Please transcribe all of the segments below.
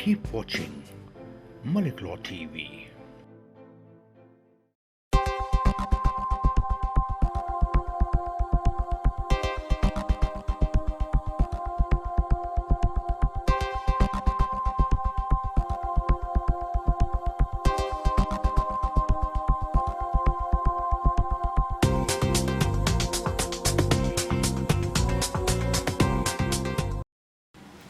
Keep watching Malik Law TV.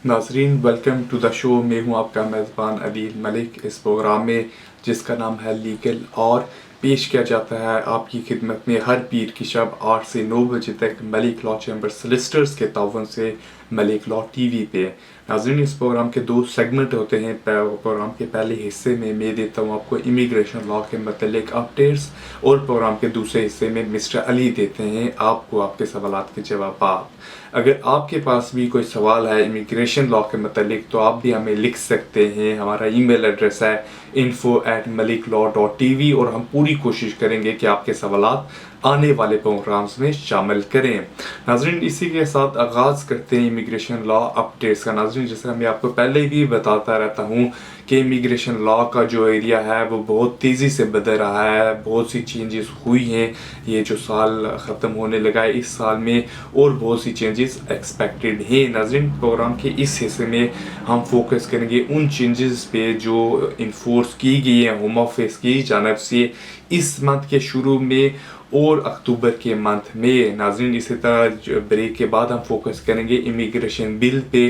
नाजरीन, welcome to the show. मैं हूं आपका मेज़बान अदील मलिक। इस प्रोग्राम में जिसका नाम है लीगल और पेश किया जाता है आपकी खिदमत में हर पीर की शब 8 से 9 बजे तक मलिक लॉ चैम्बर सोलिसिटर्स के ताउन से मलिक लॉ टीवी पे। नाज़रीन, इस प्रोग्राम के 2 सेगमेंट होते हैं। प्रोग्राम के पहले हिस्से में मैं देता हूँ आपको इमिग्रेशन लॉ के मतलब अपडेट्स, और प्रोग्राम के दूसरे हिस्से में मिस्टर अली देते हैं आपको आपके सवालात के जवाब। अगर आपके पास भी कोई सवाल है इमिग्रेशन लॉ के मतलब तो आप भी हमें लिख सकते हैं। हमारा ईमेल एड्रेस है info@maliklaw.tv और हम पूरी कोशिश करेंगे कि आपके सवालात आने वाले प्रोग्राम्स में शामिल करें। नाज़रीन, इसी के साथ आगाज़ करते हैं इमिग्रेशन लॉ अपडेट्स का। नाज़रीन, जैसा मैं आपको पहले भी बताता रहता हूँ कि इमिग्रेशन लॉ का जो एरिया है वो बहुत तेज़ी से बदल रहा है। बहुत सी चेंजेस हुई हैं ये जो साल ख़त्म होने लगा है इस साल में, और बहुत सी चेंजेस एक्सपेक्टेड हैं। नाज़रीन, प्रोग्राम के इस हिस्से में हम फोकस करेंगे उन चेंजेस पे जो इन्फोर्स की गई है होम ऑफिस की जानब से इस मंथ के शुरू में और अक्टूबर के मंथ में। नाज़रीन, इसी तरह ब्रेक के बाद हम फोकस करेंगे इमिग्रेशन बिल पे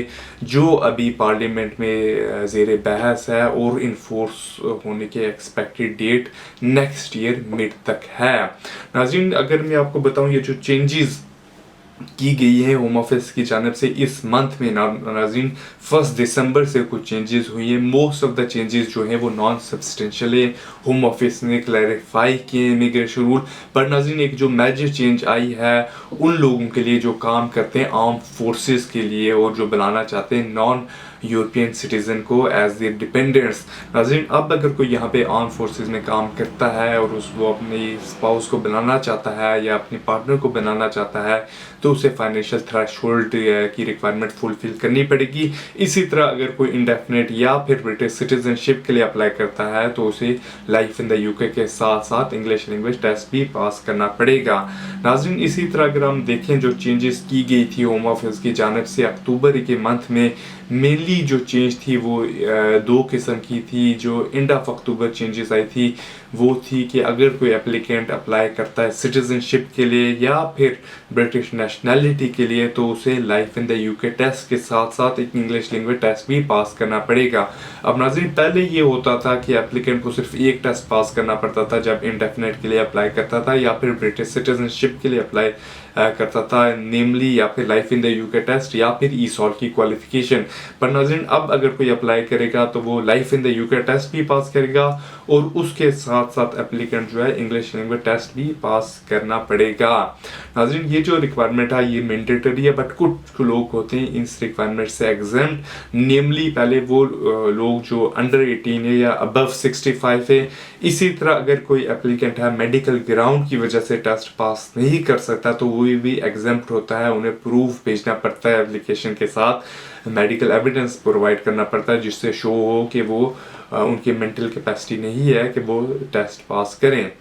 जो अभी पार्लियामेंट में ज़ेर बहस है और इन्फोर्स होने के expected date next year mid तक है। नाज़रीन, अगर मैं आपको बताऊं ये जो चेंजेस की गई है होम ऑफिस की जानब से इस मंथ में, नाज़रीन 1 दिसंबर से कुछ चेंजेस हुई हैं। मोस्ट ऑफ द चेंजेस जो हैं वो नॉन सब्सटेंशियल है। होम ऑफिस ने क्लैरिफाई किए इमिग्रेशन रूल, पर नाज़रीन एक जो मेजर चेंज आई है उन लोगों के लिए जो काम करते हैं आर्म फोर्सेस के लिए और जो बनाना चाहते हैं नॉन यूरोपियन सिटीज़न को एज देयर डिपेंडेंट्स। नाज़रीन, अब अगर कोई यहाँ पे आर्म फोर्सेस में काम करता है और वो अपनी स्पाउस को बनाना चाहता है या अपने पार्टनर को बनाना चाहता है तो उसे फाइनेंशियल थ्रेशोल्ड की रिक्वायरमेंट फुलफिल करनी पड़ेगी। इसी तरह अगर कोई इंडेफिनेट या फिर ब्रिटिश सिटीजनशिप के लिए अप्लाई करता है तो उसे लाइफ इन द यूके के साथ साथ इंग्लिश लैंग्वेज टेस्ट भी पास करना पड़ेगा। नाज़रीन, इसी तरह अगर हम देखें जो चेंजेस की गई थी होम ऑफिस की जानब से अक्टूबर के मंथ में, मेनली जो चेंज थी वो 2 किस्म की थी। जो एंड ऑफ अक्टूबर चेंजेस आई थी वो थी कि अगर कोई एप्लीकेंट अप्लाई करता है सिटीजनशिप के लिए या फिर ब्रिटिश नेशनैलिटी के लिए तो उसे life in the UK test के साथ साथ एक इंग्लिश लैंग्वेज टेस्ट भी पास करना पड़ेगा। अब नाज़रीन, पहले ये होता था कि एप्लीकेंट को सिर्फ एक टेस्ट पास करना पड़ता था जब इंडेफिनेट के लिए अप्लाई करता था या फिर ब्रिटिश सिटीजनशिप के लिए अप्लाई करता था, नेमली या फिर life in the UK test या फिर ईसॉल की क्वालिफिकेशन। पर नाज़रीन, अब अगर कोई अप्लाई करेगा तो वो life in the UK test भी पास करेगा और उसके साथ साथ एप्लीकेंट जो है इंग्लिश लैंग्वेज टेस्ट भी पास करना पड़ेगा। नाज़रीन, ये जो रिक्वायरमेंट है ये मैंडेटरी है, बट कुछ लोग होते हैं इस रिक्वायरमेंट से एग्जेम्प्ट। नेमली पहले वो लोग जो अंडर 18 है या अबव 65 है। इसी तरह अगर कोई एप्लीकेंट है मेडिकल ग्राउंड की वजह से टेस्ट पास नहीं कर सकता तो वो भी एग्जेम्प्ट होता है। उन्हें प्रूफ भेजना पड़ता है एप्लीकेशन के साथ, मेडिकल एविडेंस प्रोवाइड करना पड़ता है जिससे शो हो कि वो उनकी मेंटल कैपेसिटी नहीं है कि वो टेस्ट पास करें।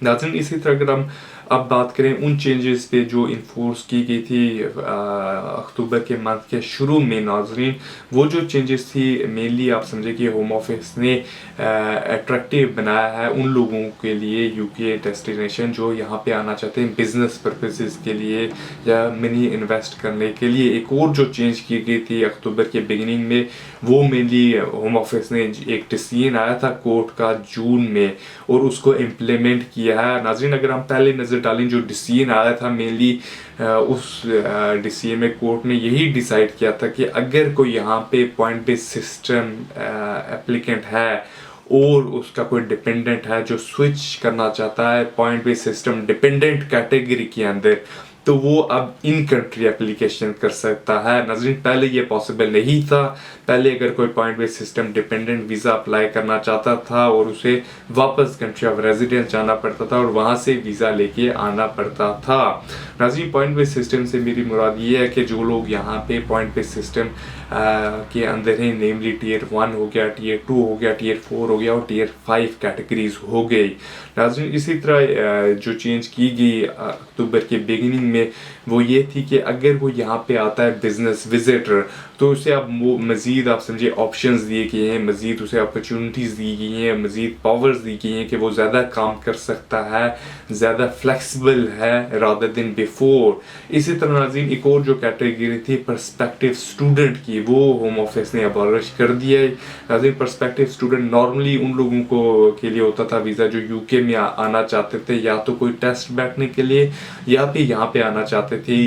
नाज़रीन, इसी तरह अगर हम अब बात करें उन चेंजेस पे जो इन्फोर्स की गई थी अक्टूबर के मंथ के शुरू में, नाज़रीन वो जो चेंजेस थी मेनली आप समझे कि होम ऑफिस ने अट्रैक्टिव बनाया है उन लोगों के लिए यूके डेस्टिनेशन जो यहाँ पे आना चाहते हैं बिजनेस पर्पसेस के लिए या मनी इन्वेस्ट करने के लिए। एक और जो चेंज की गई थी अक्टूबर के बिगिनिंग में वो मेनली होम ऑफिस ने एक डिसीजन आया था कोर्ट का जून में और उसको इम्प्लीमेंट किया है। नाज़रीन, अगर हम पहले नज़र डालें जो डिसीजन आया था मेनली उस डिसीजन में कोर्ट ने यही डिसाइड किया था कि अगर कोई यहाँ पे पॉइंट बेस्ड सिस्टम एप्लीकेंट है और उसका कोई डिपेंडेंट है जो स्विच करना चाहता है point based system dependent category के अंदर تو وہ اب ان کنٹری اپلیکیشن کر سکتا ہے. ناظرین پہلے یہ پاسبل نہیں تھا. پہلے اگر کوئی پوائنٹ بیس سسٹم ڈپینڈنٹ ویزا اپلائی کرنا چاہتا تھا اور اسے واپس کنٹری آف ریزیڈنس جانا پڑتا تھا اور وہاں سے ویزا لے کے آنا پڑتا تھا. ناظرین پوائنٹ بیس سسٹم سے میری مراد یہ ہے کہ جو لوگ یہاں پہ پوائنٹ بیس سسٹم کے اندر ہیں، نیملی ٹیئر 1 ہو گیا، ٹیئر 2 ہو گیا، ٹیئر 4 ہو گیا اور ٹیئر 5 کیٹیگریز ہو گئی. ناظرین اسی طرح جو چینج کی گئی اکتوبر کے بگننگ میں وہ یہ تھی کہ اگر وہ یہاں پہ آتا ہے بزنس وزٹر تو اسے اب مزید آپ سمجھے آپشنز دیے گئے ہیں، مزید اسے اپرچونٹیز دی گئی ہیں، مزید پاورز دی گئی ہیں کہ وہ زیادہ کام کر سکتا ہے، زیادہ فلیکسیبل ہے رادر دین بیفور. اسی طرح ناظرین ایک اور جو کیٹیگری تھی پرسپیکٹیو اسٹوڈنٹ کی، وہ ہوم آفس نے ابالش کر دیا ہے. ناظرین پرسپیکٹیو اسٹوڈنٹ نارملی ان لوگوں کو کے لیے ہوتا تھا ویزا جو یو کے میں آنا چاہتے تھے یا تو کوئی ٹیسٹ بیٹھنے کے لیے یا پھر یہاں پہ آنا چاہتے تھے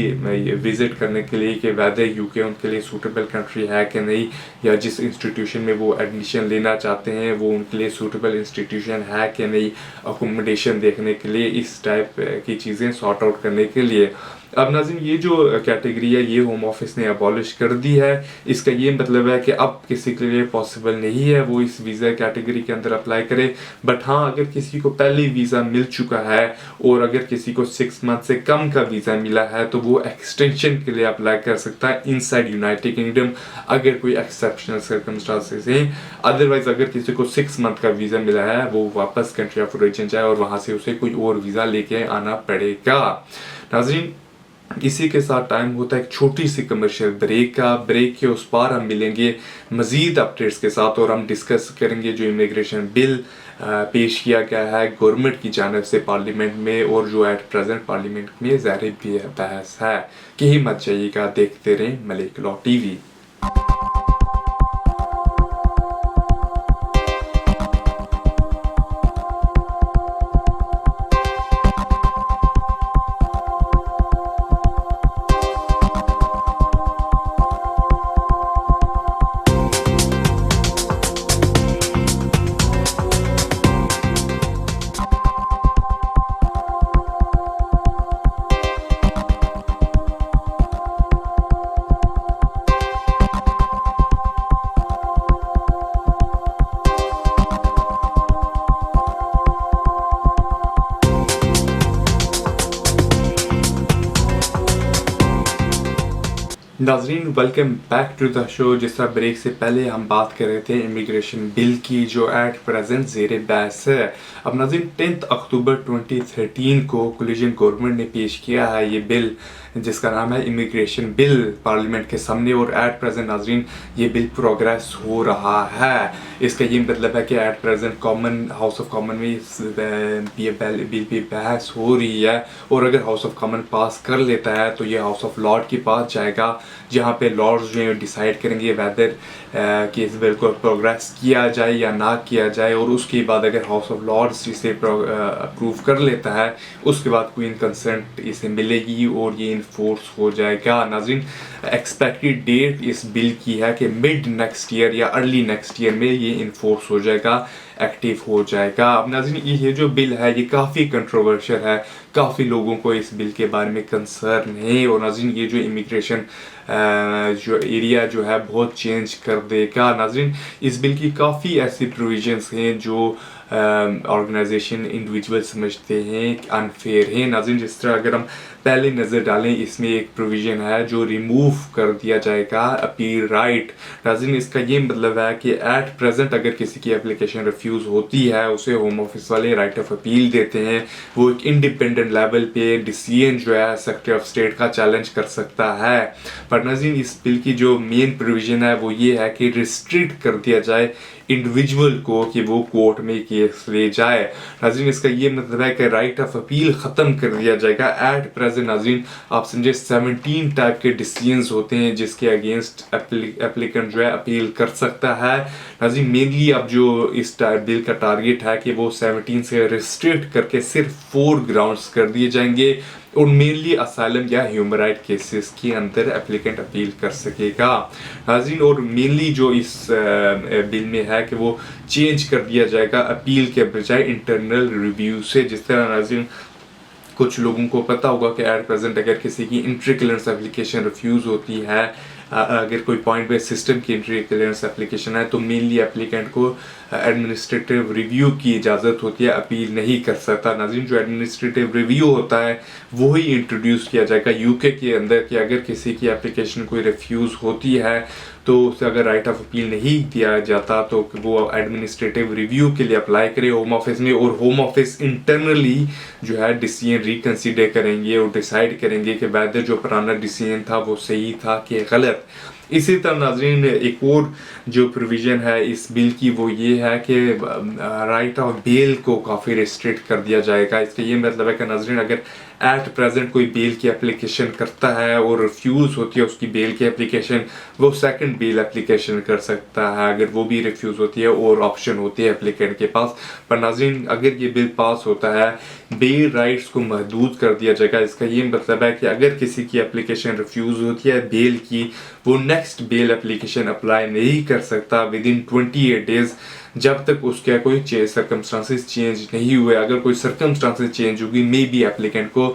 وزٹ کرنے کے لیے کہ ویدر یو کے ان کے لیے سوٹیبل کنٹری ہے کہ نہیں، یا جس انسٹیٹیوشن میں وہ ایڈمیشن لینا چاہتے ہیں وہ ان کے لیے سوٹیبل انسٹیٹیوشن ہے کہ نہیں، اکوموڈیشن دیکھنے کے لیے، اس ٹائپ کی چیزیں سارٹ آؤٹ کرنے کے لیے. اب ناظرین یہ جو کیٹیگری ہے یہ ہوم آفس نے ابالش کر دی ہے. اس کا یہ مطلب ہے کہ اب کسی کے لیے پاسبل نہیں ہے وہ اس ویزا کیٹیگری کے اندر اپلائی کرے. بٹ ہاں اگر کسی کو پہلے ویزا مل چکا ہے اور اگر کسی کو 6 منتھ سے کم کا ویزا ملا ہے تو وہ ایکسٹینشن کے لیے اپلائی کر سکتا ہے ان سائڈ یونائٹیڈ کنگڈم اگر کوئی ایکسیپشنل سرکمسٹانسز ہیں. ادروائز اگر کسی کو 6 منتھ کا ویزا ملا ہے وہ واپس کنٹری آف اوریجن جائے اور وہاں سے اسے کوئی اور ویزا لے کے آنا پڑے گا. ناظرین اسی کے ساتھ ٹائم ہوتا ہے ایک چھوٹی سی کمرشل بریک کا. بریک کے اس پار ہم ملیں گے مزید اپڈیٹس کے ساتھ اور ہم ڈسکس کریں گے جو امیگریشن بل پیش کیا گیا ہے گورنمنٹ کی جانب سے پارلیمنٹ میں اور جو ایٹ پریزنٹ پارلیمنٹ میں ظاہر بحث ہے. کہیں مت جائیے گا، دیکھتے رہیں ملک لاء ٹی وی. ناظرین ویلکم بیک ٹو دا شو. جس طرح بریک سے پہلے ہم بات کر رہے تھے امیگریشن بل کی جو ایٹ پریزنٹ زیر بحث ہے. اب ناظرین 10 اکتوبر 2013 کو کولیجن گورنمنٹ نے پیش کیا ہے یہ بل جس کا نام ہے امیگریشن بل پارلیمنٹ کے سامنے اور ایٹ پریزنٹ ناظرین یہ بل پروگریس ہو رہا ہے. اس کا یہ مطلب ہے کہ at present Commons House of Commons میں اس بل پہ بحث ہو رہی ہے اور اگر ہاؤس آف کامن پاس کر لیتا ہے تو یہ ہاؤس آف لارڈ کے پاس جائے گا جہاں پہ لارڈز جو ہیں ڈیسائیڈ کریں گے ویدر کہ اس بل کو پروگریس کیا جائے یا نہ کیا جائے. اور اس کے بعد اگر ہاؤس آف لارڈز اسے اپروو کر لیتا ہے اس کے بعد کوئی کنسنٹ اسے ملے گی اور یہ انفورس ہو جائے گا. ناظرین ایکسپیکٹڈ ڈیٹ اس بل کی ہے کہ مڈ نیکسٹ ایئر یا ارلی نیکسٹ ایئر میں یہ انفورس ہو جائے گا، ایکٹیو ہو جائے گا. اب ناظرین یہ جو بل ہے یہ کافی کنٹروورشل ہے، کافی لوگوں کو اس بل کے بارے میں کنسرن ہے اور ناظرین یہ جو امیگریشن جو ایریا جو ہے بہت چینج کر دے گا. ناظرین اس بل کی کافی ایسی پروویژنس ہیں جو آرگنائزیشن انڈیویجول سمجھتے ہیں انفیئر ہیں. ناظرین جس طرح اگر ہم پہلے نظر ڈالیں اس میں ایک پروویژن ہے جو ریموو کر دیا جائے گا اپیل رائٹ. ناظرین اس کا یہ مطلب ہے کہ ایٹ پریزنٹ اگر کسی کی اپلیکیشن ریفیوز ہوتی ہے اسے ہوم آفس والے رائٹ آف اپیل دیتے ہیں. وہ ایک انڈیپینڈنٹ لیول پہ ڈیسیژن جو ہے سیکرٹری آف اسٹیٹ کا چیلنج کر سکتا ہے. پر ناظرین اس بل کی جو مین پروویژن ہے وہ یہ ہے کہ ریسٹرکٹ کر دیا جائے انڈیویجول کو کہ وہ کورٹ میں کیس لے جائے. ناظرین اس کا یہ مطلب ہے کہ رائٹ آف اپیل ختم کر دیا جائے گا. ایٹ پریزنٹ ناظرین آپ سمجھے 17 ٹائپ کے ڈیسیژنز ہوتے ہیں جس کے اگینسٹ اپلیکنٹ جو ہے اپیل کر سکتا ہے. ناظرین مینلی اب جو اس بل کا ٹارگیٹ ہے کہ وہ 17 سے ریسٹرکٹ کر کے صرف 4 گراؤنڈز کر دیے جائیں گے اور مینلی اسائلم یا ہیومن رائٹ کیسز کے اندر اپلیکنٹ اپیل کر سکے گا. ناظرین اور مینلی جو اس بل میں ہے کہ وہ چینج کر دیا جائے گا اپیل کے بجائے انٹرنل ریویو سے. جس طرح ناظرین कुछ लोगों को पता होगा कि एट प्रेजेंट अगर किसी की इंट्री क्लियरेंस एप्लीकेशन रिफ्यूज़ होती है, अगर कोई पॉइंट बेस्ड सिस्टम की इंट्री क्लियरेंस एप्लीकेशन है, तो मेनली एप्लीकेंट को एडमिनिस्ट्रेटिव रिव्यू की इजाज़त होती है, अपील नहीं कर सकता। नाज़रीन, जो एडमिनिस्ट्रेटिव रिव्यू होता है वो ही इंट्रोड्यूस किया जाएगा यूके के अंदर कि अगर किसी की एप्लीकेशन कोई रिफ्यूज़ होती है तो उसे अगर राइट ऑफ अपील नहीं दिया जाता तो वो एडमिनिस्ट्रेटिव रिव्यू के लिए अप्लाई करे होम ऑफिस में, और होम ऑफिस इंटरनली जो है डिसीजन रिकंसिडर करेंगे और डिसाइड करेंगे कि वैदर जो पुराना डिसीजन था वो सही था कि गलत। इसी तरह नाजरीन एक और जो प्रोविज़न है इस बिल की वो ये है कि राइट ऑफ बेल को काफ़ी रिस्ट्रिक्ट कर दिया जाएगा। इसका ये मतलब है कि नाजरीन अगर एट प्रेजेंट कोई बेल की एप्लीकेशन करता है और रिफ्यूज़ होती है उसकी बेल की एप्लीकेशन, वो सेकंड बेल एप्लीकेशन कर सकता है अगर वो भी रिफ्यूज़ होती है और ऑप्शन होती है एप्लीकेंट के पास। पर नाजरीन अगर ये बिल पास होता है बेल राइट्स को महदूद कर दिया जाएगा। इसका ये मतलब है कि अगर किसी की एप्लीकेशन रिफ्यूज़ होती है बेल की, वो नेक्स्ट बेल एप्लीकेशन अप्लाई नहीं कर सकता विद इन 28 डेज़ जब तक उसके कोई सर्कमस्टांसेस चेंज नहीं हुए। अगर कोई सर्कमस्टांसेस चेंज होगी मे बी एप्लीकेंट को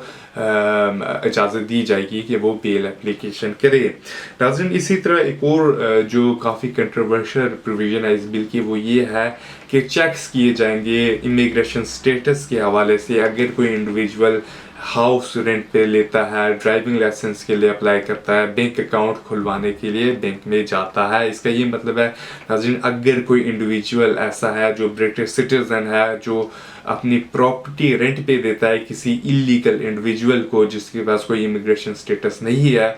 इजाज़त दी जाएगी कि वो बेल एप्लीकेशन करे। नाज़रीन इसी तरह एक और जो काफ़ी कंट्रोवर्शियल प्रोविज़न है इस बिल की वो ये है कि चेक्स किए जाएंगे इमिग्रेशन स्टेटस के हवाले से। अगर कोई इंडिविजुअल हाउस रेंट पे लेता है, ड्राइविंग लाइसेंस के लिए अप्लाई करता है, बैंक अकाउंट खुलवाने के लिए बैंक में जाता है, इसका ये मतलब है नाज़रीन अगर कोई इंडिविजुअल ऐसा है जो ब्रिटिश सिटीजन है जो अपनी प्रॉपर्टी रेंट पे देता है किसी इलीगल इंडिविजुअल को जिसके पास कोई इमिग्रेशन स्टेटस नहीं है,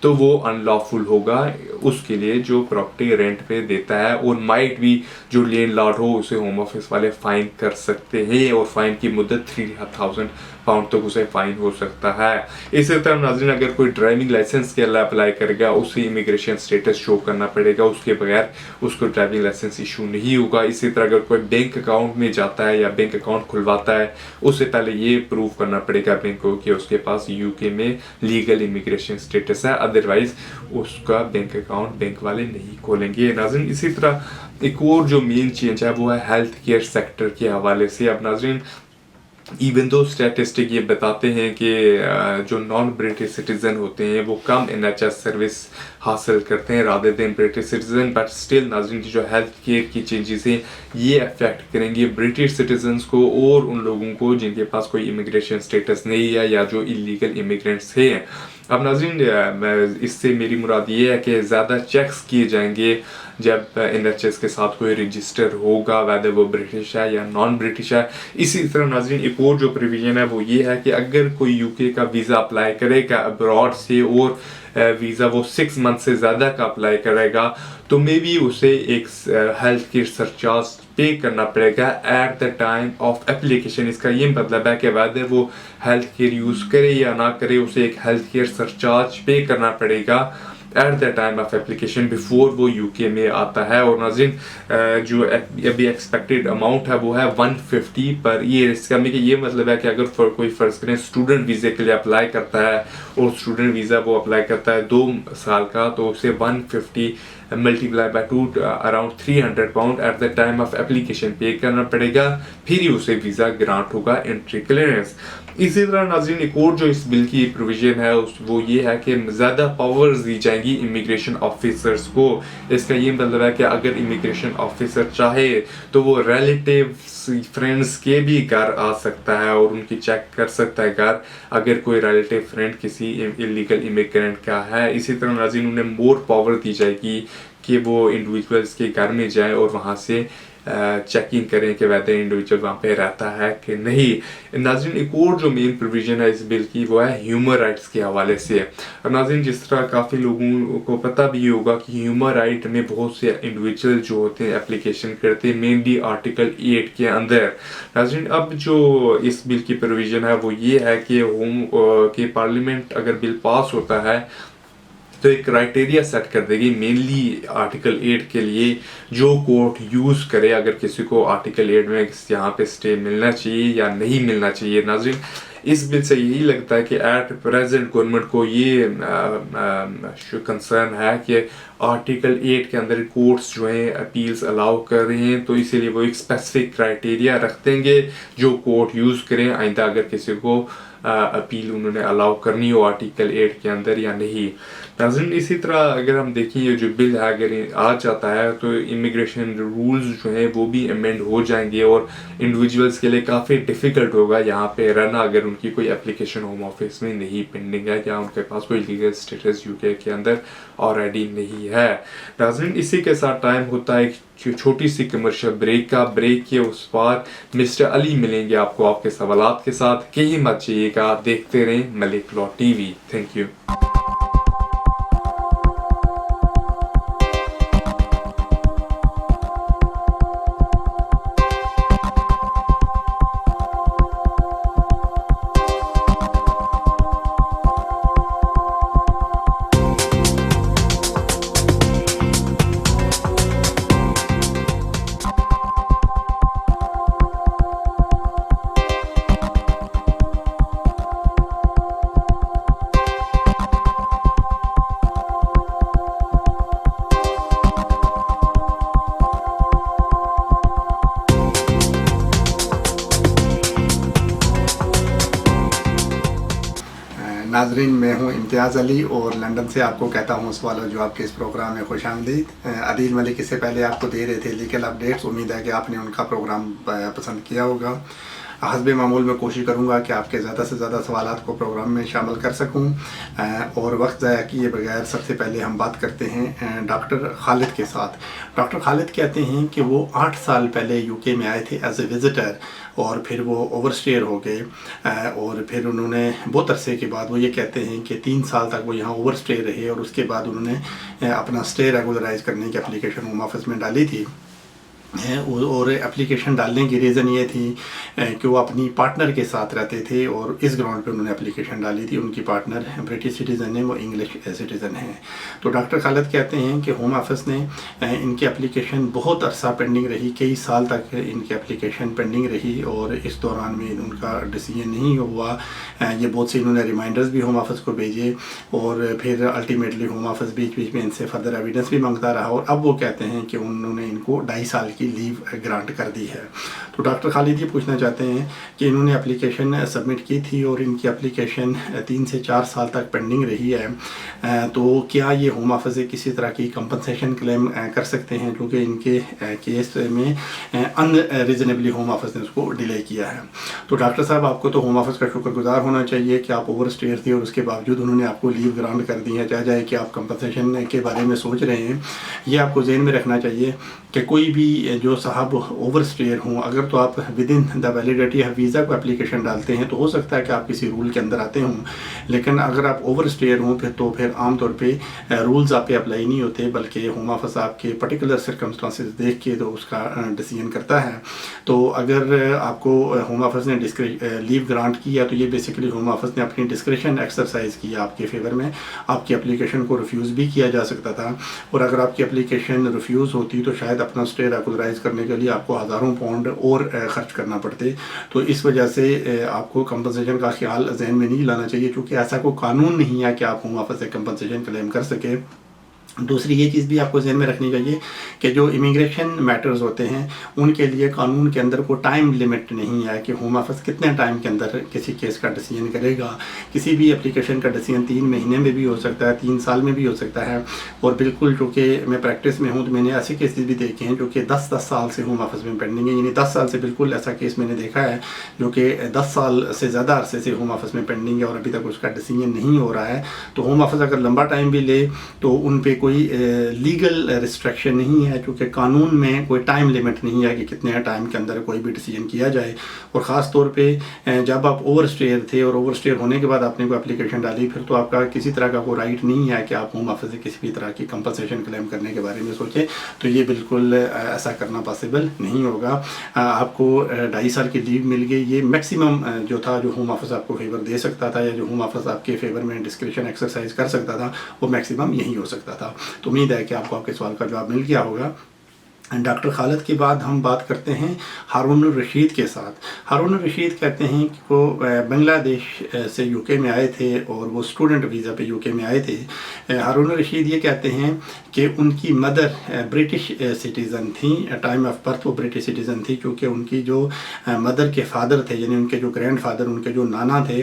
तो वो अनलॉफुल होगा उसके लिए जो प्रॉपर्टी रेंट पे देता है। और माइट भी जो लैंडलॉर्ड हो उसे होम ऑफिस वाले फाइन कर सकते हैं और फाइन की मुद्दत 3000 पाउंड तक उसे फाइन हो सकता है। इसी तरह नाज़रीन अगर कोई ड्राइविंग लाइसेंस के लिए अप्लाई करेगा उसे इमिग्रेशन स्टेटस शो करना पड़ेगा, उसके बगैर उसको ड्राइविंग लाइसेंस इशू नहीं होगा। इसी तरह अगर कोई बैंक अकाउंट में जाता है या बैंक अकाउंट खुलवाता है उससे पहले ये प्रूव करना पड़ेगा बैंक को कि उसके पास यूके में लीगल इमिग्रेशन स्टेटस है, अदरवाइज उसका बैंक अकाउंट बैंक वाले नहीं खोलेंगे। नाज़रीन इसी तरह एक और जो मेन चेंज है वो है हेल्थ केयर सेक्टर के हवाले से। अब नाज़रीन इवन दो स्टैटिस्टिक ये बताते हैं कि जो नॉन ब्रिटिश सिटीज़न होते हैं वो कम NHS सर्विस हासिल करते हैं rather than British citizen, but still नाज़रीन जो हेल्थ केयर की चेंजेस हैं ये अफेक्ट करेंगे ब्रिटिश सिटीजन्स को और उन लोगों को जिनके पास कोई इमिग्रेशन स्टेटस नहीं है या जो इलीगल इमिग्रेंट्स हैं। अब नाज़रीन इससे मेरी मुराद ये है कि ज़्यादा चेक्स किए जाएंगे जब NHS के साथ कोई रजिस्टर होगा, वैदर वो ब्रिटिश है या नॉन ब्रिटिश है। इसी तरह नाज़रीन एक और जो प्रोविज़न है वो ये है कि अगर कोई यूके का वीज़ा अप्लाई करेगा अब्रॉड से और वीज़ा वो 6 मंथ से ज़्यादा का अप्लाई करेगा तो मे बी उसे एक हेल्थ केयर सरचार्ज पे करना पड़ेगा at the time of application. इसका ये मतलब है कि वैदर वो हेल्थ केयर यूज़ करे या ना करे उसे एक हेल्थ केयर सरचार्ज पे करना पड़ेगा at the time of application before वो यूके में आता है। और नाज़रीन जो अभी एक्सपेक्टेड अमाउंट है वो है 150 पर ईयर। इसका ये मतलब है कि अगर कोई फ़र्ज़ करें स्टूडेंट वीज़े के लिए अप्लाई करता है और स्टूडेंट वीज़ा वो अप्लाई करता है 2 साल का तो उसे 150 multiply by 2 around 300 pound at the time of application पे करना पड़ेगा, फिर ही उसे वीज़ा ग्रांट होगा एंट्री क्लियरेंस। इसी तरह नाज़रीन एक और जो इस बिल की प्रोविज़न है वो ये है कि ज़्यादा पावर्स दी जाएंगी इमिग्रेशन ऑफिसर्स को। इसका ये मतलब है कि अगर इमिग्रेशन ऑफिसर चाहे तो वो रिलेटिव्स फ्रेंड्स के भी घर आ सकता है और उनकी चेक कर सकता है घर अगर कोई रिलेटिव फ्रेंड किसी इलीगल इमिग्रेंट का है। इसी तरह नाज़रीन उन्हें मोर पावर दी जाएगी कि वो इंडिविजुअल्स के घर में जाएं और वहाँ से चेकिंग करें कि वैसे इंडिविजुअल वहाँ पे रहता है कि नहीं। नाज़रीन एक और जो मेन प्रोविज़न है इस बिल की वो है ह्यूमन राइट्स के हवाले से। अब नाज़रीन जिस तरह काफ़ी लोगों को पता भी होगा कि ह्यूमन राइट में बहुत से इंडिविजुअल जो होते हैं एप्लीकेशन करते हैं मेनली आर्टिकल 8 के अंदर। नाज़रीन अब जो इस बिल की प्रोविज़न है वो ये है कि पार्लियामेंट अगर बिल पास होता है तो एक क्राइटेरिया सेट कर देगी मेनली आर्टिकल 8 के लिए जो कोर्ट यूज़ करे अगर किसी को आर्टिकल 8 में यहाँ पे स्टे मिलना चाहिए या नहीं मिलना चाहिए। नाज़रीन इस बिल से यही लगता है कि एट प्रेजेंट गवर्नमेंट को ये कंसर्न है कि आर्टिकल 8 के अंदर कोर्ट्स जो हैं अपील्स अलाउ कर रहे हैं, तो इसीलिए वो एक स्पेसिफिक क्राइटेरिया रख देंगे जो कोर्ट यूज़ करें आइंदा अगर किसी को अपील उन्होंने अलाउ करनी हो आर्टिकल 8 के अंदर या नहीं। नाज़रीन इसी तरह अगर हम देखें ये जो बिल है अगर आ जाता है तो इमिग्रेशन रूल्स जो हैं वो भी अमेंड हो जाएंगे और इंडिविजुअल्स के लिए काफ़ी डिफ़िकल्ट होगा यहाँ पे रहना अगर उनकी कोई एप्लीकेशन होम ऑफिस में नहीं पेंडिंग है या उनके पास कोई लीगल स्टेटस यूके के अंदर ऑलरेडी नहीं है। नाज़रीन इसी के साथ टाइम होता है एक छोटी सी कमर्शियल ब्रेक का। ब्रेक के उस पार मिस्टर अली मिलेंगे आपको आपके सवालात के साथ। कहीं मत जाइएगा, देखते रहें Malik law TV. Thank you. नाजरीन मैं हूं इम्तियाज़ अली और लंदन से आपको कहता हूं सवाल और जवाब के इस प्रोग्राम में खुश आमदीद। अदील मलिक इससे पहले आपको दे रहे थे लीगल अपडेट्स, उम्मीद है कि आपने उनका प्रोग्राम पसंद किया होगा। हस्बे मामूल में कोशिश करूंगा कि आपके ज़्यादा से ज़्यादा सवालात को प्रोग्राम में शामिल कर सकूं और वक्त ज़ाया किए बगैर सबसे पहले हम बात करते हैं डॉक्टर खालिद के साथ। डॉक्टर खालिद कहते हैं कि वो 8 साल पहले यूके में आए थे एज ए विज़िटर और फिर वो ओवरस्टेयर हो गए और फिर उन्होंने बहुत अरसे के बाद वो ये कहते हैं कि 3 साल तक वो यहाँ ओवरस्टेयर रहे और उसके बाद उन्होंने अपना स्टे रेगुलराइज करने की एप्लीकेशन होम ऑफिस में डाली थी। और एप्लीकेशन डालने की रीज़न ये थी कि वो अपनी पार्टनर के साथ रहते थे और इस ग्राउंड पे उन्होंने एप्लीकेशन डाली थी। उनकी पार्टनर ब्रिटिश सिटीज़न है, वो इंग्लिश सिटीज़न हैं। तो डॉक्टर खालिद कहते हैं कि होम ऑफिस ने इनकी एप्लीकेशन बहुत अरसा पेंडिंग रही, कई साल तक इनकी एप्लीकेशन पेंडिंग रही और इस दौरान में उनका डिसीजन नहीं हुआ। ये बहुत से इन्होंने रिमाइंडर्स भी होम ऑफिस को भेजे और फिर अल्टीमेटली होम ऑफिस बीच बीच में इनसे फर्दर एविडेंस भी मांगता रहा और अब वो कहते हैं कि उन्होंने इनको 2.5 साल की लीव ग्रांट कर दी है। तो डॉक्टर खालिद ये पूछना चाहते हैं कि इन्होंने एप्लीकेशन सबमिट की थी और इनकी एप्लीकेशन 3 से 4 साल तक पेंडिंग रही है, तो क्या ये होम ऑफिस से किसी तरह की कंपनसेशन क्लेम कर सकते हैं क्योंकि इनके केस में अनरीजनेबली होम ऑफिस ने उसको डिले किया है। तो डॉक्टर साहब आपको तो होम ऑफिस का शुक्रगुजार होना चाहिए कि आप ओवरस्टेयर थे और उसके बावजूद उन्होंने आपको लीव ग्रांट कर दी है। चाहे कि आप कंपनसेशन के बारे में सोच रहे हैं, ये आपको जहन में रखना चाहिए कि कोई भी जो साहब ओवरस्टेयर हों, अगर तो आप with in the validity of visa को एप्लीकेशन डालते हैं तो हो सकता है कि आप किसी रूल के अंदर आते हों, लेकिन अगर आप ओवरस्टेयर हों फिर आमतौर पे रूल्स आप पे अप्लाई नहीं होते, बल्कि होम ऑफिस आपके पर्टिकुलर सर्कमस्टांसेस देख के तो उसका डिसीजन करता है। तो अगर आपको होम ऑफिस ने लीव ग्रांट किया तो ये बेसिकली होम ऑफिस ने अपनी डिस्क्रिशन एक्सरसाइज किया आपके फेवर में। आपकी एप्लीकेशन को रिफ्यूज़ भी किया जा सकता था और अगर आपकी एप्लीकेशन रिफ्यूज़ होती तो शायद अपना स्टे रेगुलराइज करने के लिए आपको हज़ारों पाउंड और ख़र्च करना पड़ते। तो इस वजह से आपको कंपनसेशन का ख्याल जहन में नहीं लाना चाहिए क्योंकि ऐसा कोई कानून नहीं है कि आप होम ऑफिस से कंपनसेशन क्लेम कर सके। दूसरी ये चीज़ भी आपको ज़हन में रखनी चाहिए कि जो इमिग्रेशन मैटर्स होते हैं उनके लिए कानून के अंदर कोई टाइम लिमिट नहीं है कि होम ऑफिस कितने टाइम के अंदर किसी केस का डिसीजन करेगा। किसी भी एप्लीकेशन का डिसीजन 3 महीने में भी हो सकता है, 3 साल में भी हो सकता है। और बिल्कुल चूँकि मैं प्रैक्टिस में हूँ तो मैंने ऐसे केसेस भी देखे हैं जो कि 10-10 साल से होम ऑफिस में पेंडिंग है। यानी 10 साल से बिल्कुल ऐसा केस मैंने देखा है जो कि 10 साल से ज़्यादा अरसे से होम ऑफिस में पेंडिंग है और अभी तक उसका डिसीजन नहीं हो रहा है। तो होम ऑफिस अगर लंबा टाइम भी ले तो उन पर कोई लीगल रिस्ट्रिक्शन नहीं है क्योंकि कानून में कोई टाइम लिमिट नहीं है कि कितने टाइम के अंदर कोई भी डिसीजन किया जाए। और ख़ास तौर पे जब आप ओवरस्टेयर थे और ओवरस्टेयर होने के बाद आपने कोई एप्लीकेशन डाली फिर तो आपका किसी तरह का कोई राइट नहीं है कि आप होम ऑफिस से किसी भी तरह की कंपनसेशन क्लेम करने के बारे में सोचें। तो ये बिल्कुल ऐसा करना पॉसिबल नहीं होगा। आपको 2.5 साल की लीव मिल गई, ये मैक्सिमम जो था जो होम ऑफिस आपको फेवर दे सकता था या जो होम ऑफिस आपके फेवर में डिस्क्रिप्शन एक्सरसाइज कर सकता था वो मैक्सिमम यही हो सकता था। तो उम्मीद है कि आपको आपके सवाल का जवाब मिल गया होगा। ڈاکٹر خالد کے بعد ہم بات کرتے ہیں ہارون الرشید کے ساتھ۔ ہارون الرشید کہتے ہیں کہ وہ بنگلہ دیش سے یو کے میں آئے تھے اور وہ اسٹوڈنٹ ویزا پہ یو کے میں آئے تھے۔ ہارون الرشید یہ کہتے ہیں کہ ان کی مدر برٹش سٹیزن تھیں، ٹائم آف برتھ وہ برٹش سٹیزن تھی، کیونکہ ان کی جو مدر کے فادر تھے، یعنی ان کے جو گرینڈ فادر، ان کے جو نانا تھے،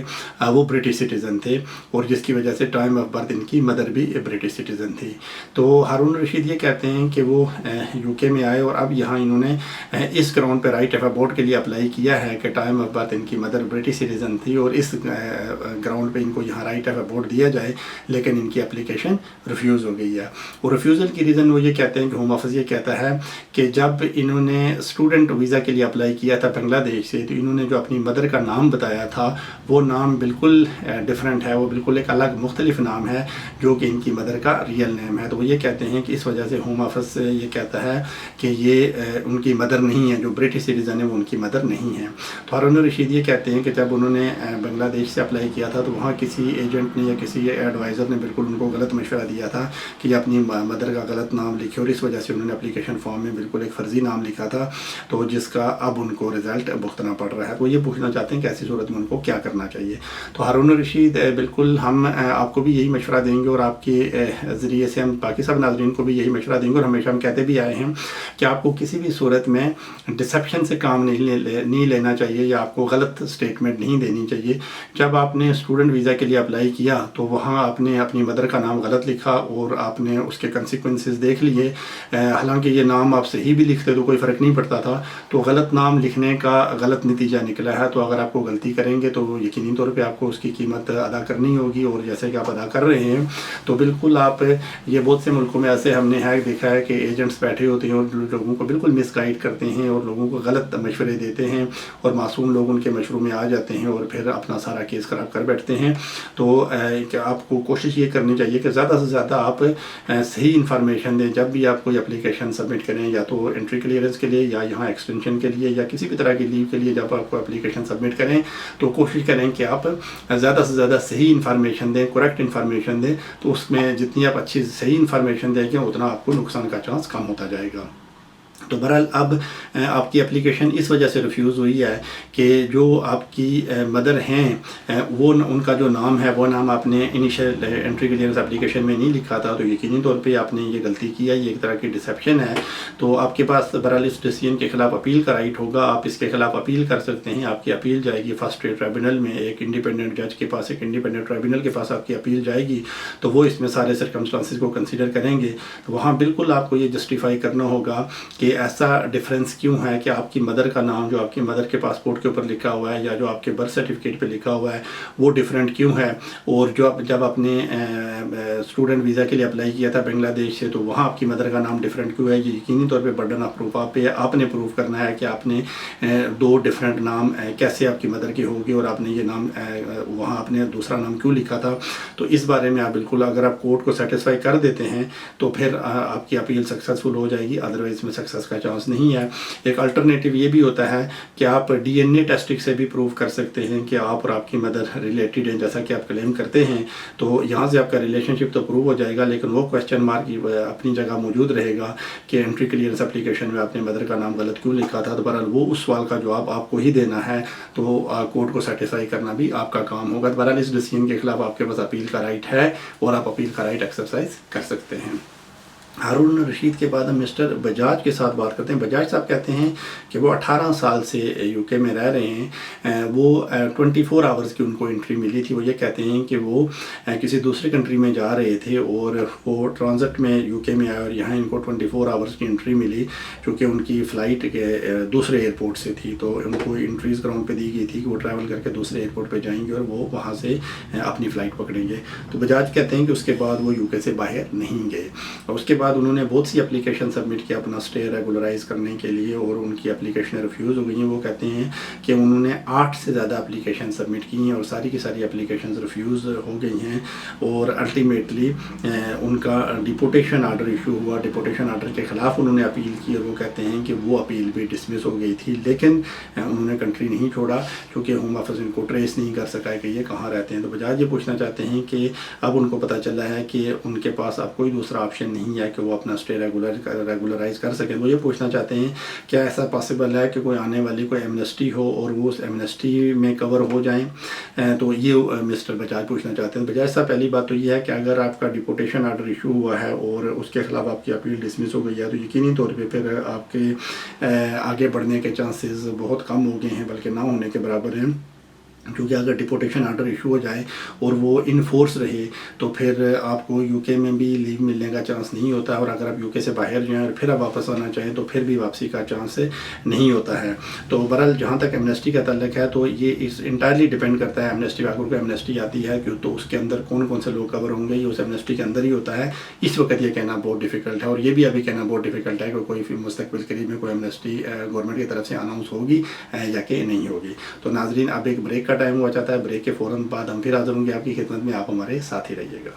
وہ برٹش سٹیزن تھے، اور جس کی وجہ سے ٹائم آف برتھ ان کی مدر بھی برٹش سٹیزن تھی۔ تو ہارون الرشید یہ کہتے ہیں کہ وہ یو کے میں آئے اور اب یہاں انہوں نے اس گراؤنڈ پہ رائٹ آف ابورٹ کے لیے اپلائی کیا ہے کہ ٹائم آف برتھ ان کی مدر برٹش سٹیزن تھی، اور اس گراؤنڈ پہ ان کو یہاں رائٹ آف ابورٹ دیا جائے، لیکن ان کی اپلیکیشن ریفیوز ہو گئی ہے۔ اور ریفیوزل کی ریزن وہ یہ کہتے ہیں کہ ہوم آفس یہ کہتا ہے کہ جب انہوں نے اسٹوڈنٹ ویزا کے لیے اپلائی کیا تھا بنگلہ دیش سے، تو انہوں نے جو اپنی مدر کا نام بتایا تھا وہ نام بالکل ڈفرینٹ ہے، وہ بالکل ایک الگ مختلف نام ہے جو کہ ان کی مدر کا ریئل نیم ہے۔ تو وہ یہ کہتے ہیں کہ اس وجہ سے ہوم آفس یہ کہتا ہے کہ یہ ان کی مدر نہیں ہے، جو برٹش سٹیزن ہے وہ ان کی مدر نہیں ہے۔ تو ہارون الرشید یہ کہتے ہیں کہ جب انہوں نے بنگلہ دیش سے اپلائی کیا تھا تو وہاں کسی ایجنٹ نے یا کسی ایڈوائزر نے بالکل ان کو غلط مشورہ دیا تھا کہ یہ اپنی مدر کا غلط نام لکھے، اور اس وجہ سے انہوں نے اپلیکیشن فارم میں بالکل ایک فرضی نام لکھا تھا، تو جس کا اب ان کو رزلٹ بھگتنا پڑ رہا ہے۔ تو یہ پوچھنا چاہتے ہیں کہ ایسی صورت میں ان کو کیا کرنا چاہیے۔ تو ہارون الرشید بالکل ہم آپ کو بھی یہی مشورہ دیں گے، اور آپ کے ذریعے سے ہم باقی سب ناظرین کو بھی یہی مشورہ دیں گے، اور ہمیشہ ہم کہتے بھی آئے ہیں کہ آپ کو کسی بھی صورت میں ڈسیپشن سے کام نہیں لینا چاہیے، یا آپ کو غلط سٹیٹمنٹ نہیں دینی چاہیے۔ جب آپ نے اسٹوڈنٹ ویزا کے لیے اپلائی کیا تو وہاں آپ نے اپنی مدر کا نام غلط لکھا، اور آپ نے اس کے کنسیکوینسز دیکھ لیے، حالانکہ یہ نام آپ صحیح بھی لکھتے تو کوئی فرق نہیں پڑتا تھا، تو غلط نام لکھنے کا غلط نتیجہ نکلا ہے۔ تو اگر آپ کو غلطی کریں گے تو یقینی طور پہ آپ کو اس کی قیمت ادا کرنی ہوگی، اور جیسے کہ آپ ادا کر رہے ہیں تو بالکل آپ یہ بہت سے ملکوں میں ایسے ہم نے دیکھا ہے کہ ایجنٹس بیٹھے ہوتے ہیں اور لوگوں کو بالکل مس گائڈ کرتے ہیں اور لوگوں کو غلط مشورے دیتے ہیں، اور معصوم لوگ ان کے مشوروں میں آ جاتے ہیں اور پھر اپنا سارا کیس خراب کر بیٹھتے ہیں۔ تو آپ کو کوشش یہ کرنی چاہیے کہ زیادہ سے زیادہ آپ صحیح انفارمیشن دیں جب بھی آپ کوئی اپلیکیشن سبمٹ کریں، یا تو انٹری کلیئرنس کے لیے یا یہاں ایکسٹینشن کے لیے یا کسی بھی طرح کی لیو کے لیے جب آپ کو اپلیکیشن سبمٹ کریں تو کوشش کریں کہ آپ زیادہ سے زیادہ صحیح انفارمیشن دیں، کریکٹ انفارمیشن دیں۔ تو اس میں جتنی آپ اچھی صحیح انفارمیشن دیں گے اتنا آپ کو نقصان کا چانس کم ہوتا جائے گا۔ تو بہرحال اب آپ کی اپلیکیشن اس وجہ سے ریفیوز ہوئی ہے کہ جو آپ کی مدر ہیں وہ ان کا جو نام ہے وہ نام آپ نے انیشیل انٹری کلیئرنس اپلیکیشن میں نہیں لکھا تھا، تو یقینی طور پہ آپ نے یہ غلطی کیا، یہ ایک طرح کی ڈسیپشن ہے۔ تو آپ کے پاس بہرحال اس ڈیسیژن کے خلاف اپیل کا رائٹ ہوگا، آپ اس کے خلاف اپیل کر سکتے ہیں۔ آپ کی اپیل جائے گی فرسٹ ریٹ ٹرائبونل میں، ایک انڈیپینڈنٹ جج کے پاس، ایک انڈیپینڈنٹ ٹرائبونل کے پاس آپ کی اپیل جائے گی، تو وہ اس میں سارے سرکمسٹانسز کو کنسیڈر کریں گے۔ تو وہاں بالکل آپ کو یہ جسٹیفائی کرنا ہوگا کہ ایسا ڈفرینس کیوں ہے کہ آپ کی مدر کا نام جو آپ کی مدر کے پاسپورٹ کے اوپر لکھا ہوا ہے یا جو آپ کے برتھ سرٹیفکیٹ پہ لکھا ہوا ہے وہ ڈفرینٹ کیوں ہے، اور جب آپ نے اسٹوڈنٹ ویزا کے لیے اپلائی کیا تھا بنگلہ دیش سے تو وہاں آپ کی مدر کا نام ڈفرینٹ کیوں ہے۔ یہ یقینی طور پہ برڈن آف پروف آپ نے پروف کرنا ہے کہ آپ نے دو ڈفرینٹ نام کیسے آپ کی مدر کے ہوگی، اور آپ نے یہ نام وہاں آپ نے دوسرا نام کیوں لکھا تھا۔ تو اس بارے میں آپ بالکل اگر آپ کورٹ کو سیٹسفائی کر دیتے ہیں تو پھر آپ کی اپیل سکسیزفل ہو جائے گی، ادروائز میں سکسیس کا چانس نہیں ہے۔ ایک الٹرنیٹیو یہ بھی ہوتا ہے کہ آپ ڈی این اے ٹیسٹنگ سے بھی پروف کر سکتے ہیں کہ آپ اور آپ کی مدر ریلیٹڈ ہیں، جیسا کہ آپ کلیم کرتے ہیں، تو یہاں سے آپ کا ریلیشن شپ تو پروو ہو جائے گا، لیکن وہ کویسچن مارک اپنی جگہ موجود رہے گا کہ انٹری کلیئرنس اپلیکیشن میں آپ نے مدر کا نام غلط کیوں لکھا تھا۔ تو بہرحال وہ اس سوال کا جواب آپ کو ہی دینا ہے، تو کورٹ کو سیٹسفائی کرنا بھی آپ کا کام ہوگا۔ بہرحال اس ڈیسیژن کے خلاف آپ کے پاس اپیل کا رائٹ ہے اور آپ اپیل کا رائٹ ایکسرسائز کر سکتے ہیں۔ ہارون الرشید کے بعد ہم مسٹر بجاج کے ساتھ بات کرتے ہیں۔ بجاج صاحب کہتے ہیں کہ وہ 18 سال سے یو کے میں رہ رہے ہیں، وہ 24 آورز کی ان کو انٹری ملی تھی۔ وہ یہ کہتے ہیں کہ وہ کسی دوسری کنٹری میں جا رہے تھے اور وہ ٹرانزٹ میں یو کے میں آئے اور یہاں ان کو 24 آورز کی انٹری ملی، چونکہ ان کی فلائٹ کے دوسرے ایئرپورٹ سے تھی، تو ان کو انٹریز گراؤنڈ پہ دی گئی تھی کہ وہ ٹریول کر کے دوسرے ایئرپورٹ پہ جائیں گے اور وہ وہاں سے اپنی فلائٹ پکڑیں گے۔ تو بجاج کہتے ہیں کہ اس کے بعد وہ یو کے سے باہر نہیں گئے، اور اس کے بعد انہوں نے بہت سی اپلیکیشن سبمٹ کیا اپنا اسٹے ریگولرائز کرنے کے لیے، اور ان کی اپلیکیشنیں ریفیوز ہو گئی ہیں۔ وہ کہتے ہیں کہ انہوں نے 8 سے زیادہ اپلیکیشن سبمٹ کی ہیں اور ساری کی ساری اپلیکیشنز ریفیوز ہو گئی ہیں، اور الٹیمیٹلی ان کا ڈیپورٹیشن آرڈر ایشو ہوا۔ ڈیپورٹیشن آرڈر کے خلاف انہوں نے اپیل کی، اور وہ کہتے ہیں کہ وہ اپیل بھی ڈسمس ہو گئی تھی، لیکن انہوں نے کنٹری نہیں چھوڑا کیونکہ ہوم آفس ان کو ٹریس نہیں کر سکا کہ یہ کہاں رہتے ہیں۔ تو بجاج یہ پوچھنا چاہتے ہیں کہ اب ان کو پتہ چلا ہے کہ ان کے پاس اب کوئی دوسرا آپشن نہیں ہے کہ وہ اپنا اسٹے ریگولرائز کر سکیں. وہ یہ پوچھنا چاہتے ہیں کیا ایسا پاسبل ہے کہ کوئی آنے والی کوئی ایمنسٹی ہو اور وہ اس ایمنسٹی میں کور ہو جائیں. تو یہ مسٹر بجاج پوچھنا چاہتے ہیں. بجاج صاحب پہلی بات تو یہ ہے کہ اگر آپ کا ڈپورٹیشن آرڈر ایشو ہوا ہے اور اس کے خلاف آپ کی اپیل ڈسمس ہو گئی ہے تو یقینی طور پہ پھر آپ کے آگے بڑھنے کے چانسز بہت کم ہو گئے ہیں، بلکہ نہ ہونے کے برابر ہیں. کیونکہ اگر ڈپورٹیشن آرڈر ایشو ہو جائے اور وہ انفورس رہے تو پھر آپ کو یو کے میں بھی لیو ملنے کا چانس نہیں ہوتا ہے، اور اگر آپ یو کے سے باہر جائیں اور پھر آپ واپس آنا چاہیں تو پھر بھی واپسی کا چانس نہیں ہوتا ہے. تو بہرحال جہاں تک ایمنسٹی کا تعلق ہے تو یہ انٹائرلی ڈیپینڈ کرتا ہے ایمنسٹی. اگر کوئی ایمنسٹی آتی ہے تو اس کے اندر کون کون سے لوگ کور ہوں گے، یہ اس ایمنسٹی کے اندر ہی ہوتا ہے. اس وقت یہ کہنا بہت ڈیفیکلٹ ہے، اور یہ بھی ابھی کہنا بہت ڈیفیکلٹ ہے کہ کوئی مستقبل قریب میں کوئی ایمنسٹی گورنمنٹ کی طرف سے اناؤنس ہوگی یا کہ نہیں ہوگی. تو ناظرین اب ایک بریک کا ٹائم ہوا چاہتا ہے. بریک کے فوراً بعد ہم پھر حاضر ہوں گے آپ کی خدمت میں. آپ ہمارے ساتھ ہی رہیے گا.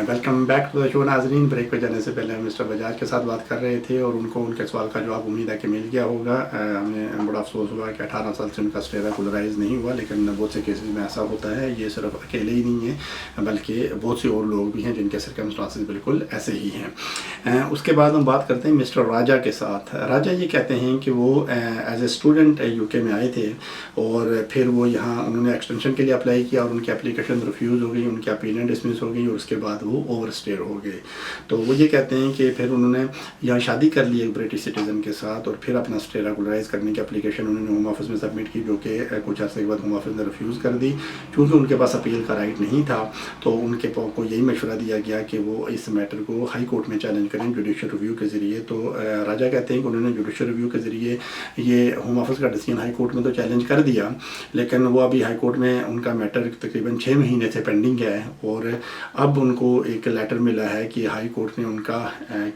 ویلکم بیک ٹو دا شو. ناظرین بریک پہ جانے سے پہلے ہم مسٹر بجاج کے ساتھ بات کر رہے تھے اور ان کو ان کے سوال کا جواب امید ہے کہ مل گیا ہوگا. ہمیں بڑا افسوس ہوا کہ 18 سال سے ان کا اسٹے ریگولرائز نہیں ہوا، لیکن بہت سے کیسز میں ایسا ہوتا ہے. یہ صرف اکیلے ہی نہیں ہیں بلکہ بہت سے اور لوگ بھی ہیں جن کے سرکمسٹانسز بالکل ایسے ہی ہیں. اس کے بعد ہم بات کرتے ہیں مسٹر راجا کے ساتھ. راجا یہ کہتے ہیں کہ وہ ایز اے اسٹوڈنٹ یو کے میں آئے تھے اور پھر وہ یہاں انہوں نے ایکسٹینشن کے لیے اپلائی کیا اور ان کی اپلیکیشن ریفیوز ہو گئی، ان کی اپیلیں ڈسمس ہو گئی اور اس کے بعد وہ اوور اسٹے ہو گئے. تو وہ یہ کہتے ہیں کہ پھر انہوں نے یہاں شادی کر لی ایک برٹش سٹیزن کے ساتھ اور پھر اپنا اسٹے ریگولرائز کرنے کی اپلیکیشن انہوں نے ہوم آفس میں سبمٹ کی، جو کہ کچھ عرصے کے بعد ہوم آفس نے ریفیوز کر دی. چونکہ ان کے پاس اپیل کا رائٹ نہیں تھا تو ان کے کو یہی مشورہ دیا گیا کہ وہ اس میٹر کو ہائی کورٹ میں چیلنج کریں جوڈیشل ریویو کے ذریعے. تو راجا کہتے ہیں کہ انہوں نے جوڈیشل ریویو کے ذریعے یہ ہوم آفس کا ڈیسیژن ہائی کورٹ میں تو چیلنج کر دیا، لیکن وہ ابھی ہائی کورٹ میں ان کا میٹر تقریباً 6 مہینے سے پینڈنگ ہے اور اب ان کو ایک لیٹر ملا ہے کہ ہائی کورٹ نے ان کا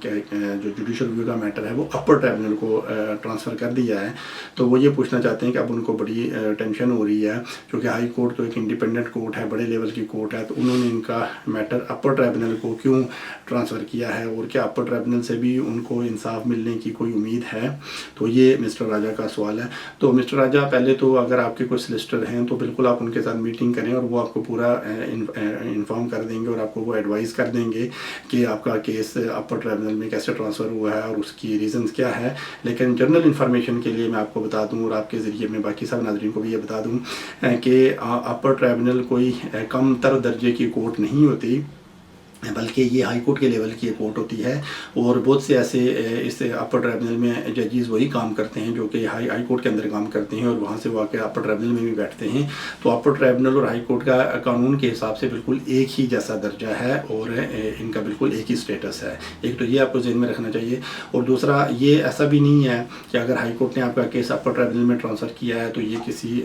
جو جوڈیشل ریویو کا میٹر ہے وہ اپر ٹریبونل کو ٹرانسفر کر دیا ہے. تو وہ یہ پوچھنا چاہتے ہیں کہ اب ان کو بڑی ٹینشن ہو رہی ہے کیونکہ ہائی کورٹ تو ایک انڈیپینڈنٹ کورٹ ہے، بڑے لیول کی کورٹ ہے، تو انہوں نے ان کا میٹر اپر ٹریبونل کو کیوں ٹرانسفر کیا ہے اور کیا اپر ٹریبونل سے بھی ان کو انصاف ملنے کی کوئی امید ہے. تو یہ مسٹر راجا کا سوال ہے. تو مسٹر راجا پہلے تو اگر آپ کے کوئی سلسٹر ہیں تو بالکل آپ ان کے ساتھ میٹنگ کریں اور وہ آپ کو پورا انفارم کر دیں گے اور آپ کو وہ ایڈوائز کر دیں گے کہ آپ کا کیس اپر ٹریبونل میں کیسے ٹرانسفر ہوا ہے اور اس کی ریزنز کیا ہے. لیکن جنرل انفارمیشن کے لیے میں آپ کو بتا دوں اور آپ کے ذریعے میں باقی سب ناظرین کو بھی یہ بتا دوں کہ اپر ٹریبونل کوئی کم تر درجے کی کورٹ نہیں ہوتی، بلکہ یہ ہائی کورٹ کے لیول کی ایک کورٹ ہوتی ہے اور بہت سے ایسے اس اپر ٹریبونل میں ججز وہی کام کرتے ہیں جو کہ ہائی کورٹ کے اندر کام کرتے ہیں اور وہاں سے وہ آ کے اپر ٹریبونل میں بھی بیٹھتے ہیں. تو اپر ٹریبونل اور ہائی کورٹ کا قانون کے حساب سے بالکل ایک ہی جیسا درجہ ہے اور ان کا بالکل ایک ہی سٹیٹس ہے. ایک تو یہ آپ کو ذہن میں رکھنا چاہیے، اور دوسرا یہ ایسا بھی نہیں ہے کہ اگر ہائی کورٹ نے آپ کا کیس اپر ٹریبونل میں ٹرانسفر کیا ہے تو یہ کسی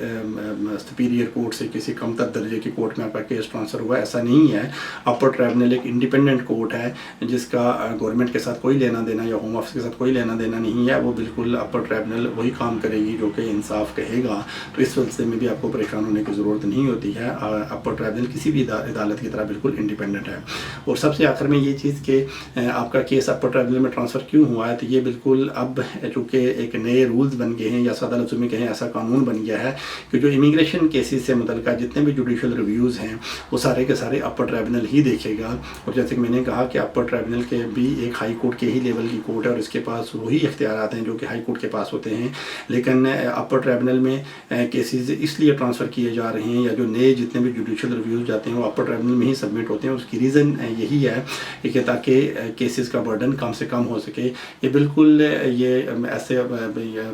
سپیریئر کورٹ سے کسی کم تر درجے کی کورٹ میں آپ کا کیس ٹرانسفر ہوا ہے، ایسا نہیں ہے. اپر ٹریبونل ایک انڈیپینڈنٹ کورٹ ہے جس کا گورنمنٹ کے ساتھ کوئی لینا دینا یا ہوم آفس کے ساتھ کوئی لینا دینا نہیں ہے. وہ بالکل اپر ٹریبونل وہی کام کرے گی جو کہ انصاف کہے گا. تو اس سلسلے میں بھی آپ کو پریشان ہونے کی ضرورت نہیں ہوتی ہے. اپر ٹریبونل کسی بھی عدالت کی طرح بالکل انڈیپینڈنٹ ہے. اور سب سے آخر میں یہ چیز کہ آپ کا کیس اپر ٹریبونل میں ٹرانسفر کیوں ہوا ہے، تو یہ بالکل اب چونکہ ایک نئے رولز بن گئے ہیں یا سادہ لفظوں میں کہیں ایسا قانون بن گیا ہے کہ جو امیگریشن کیسز سے متعلقہ جتنے بھی جوڈیشل ریویوز ہیں وہ سارے کے سارے اپر ٹریبونل ہی دیکھے گا. اور جیسے کہ میں نے کہا کہ اپر ٹریبونل کے بھی ایک ہائی کورٹ کے ہی لیول کی کورٹ ہے اور اس کے پاس وہی اختیارات ہیں جو کہ ہائی کورٹ کے پاس ہوتے ہیں. لیکن اپر ٹریبونل میں کیسز اس لیے ٹرانسفر کیے جا رہے ہیں یا جو نئے جتنے بھی جوڈیشل ریویوز جاتے ہیں وہ اپر ٹریبونل میں ہی سبمٹ ہوتے ہیں. اس کی ریزن یہی ہے کہ تاکہ کیسز کا برڈن کم سے کم ہو سکے. یہ بالکل یہ ایسے